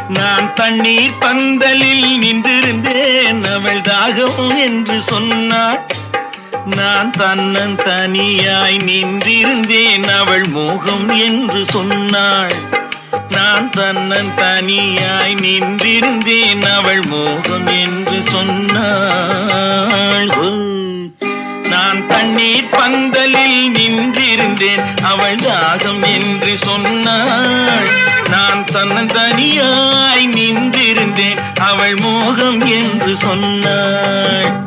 நான் தண்ணீர் பந்தலில் நின்றிருந்தேன், அவள் தாகம் என்று சொன்னாள். நான் தன்னன் தனியாய் நின்றிருந்தேன், அவள் மோகம் என்று சொன்னாள். நான் தன்னன் தனியாய் நின்றிருந்தேன், அவள் மோகம் என்று சொன்னாள். நான் தண்ணீர் பந்தலில் நின்றிருந்தேன், அவள் தாகம் என்று சொன்னாள். நான் தன்னன் தனியாய் நின்றிருந்தேன், அவள் மோகம் என்று சொன்னாள்.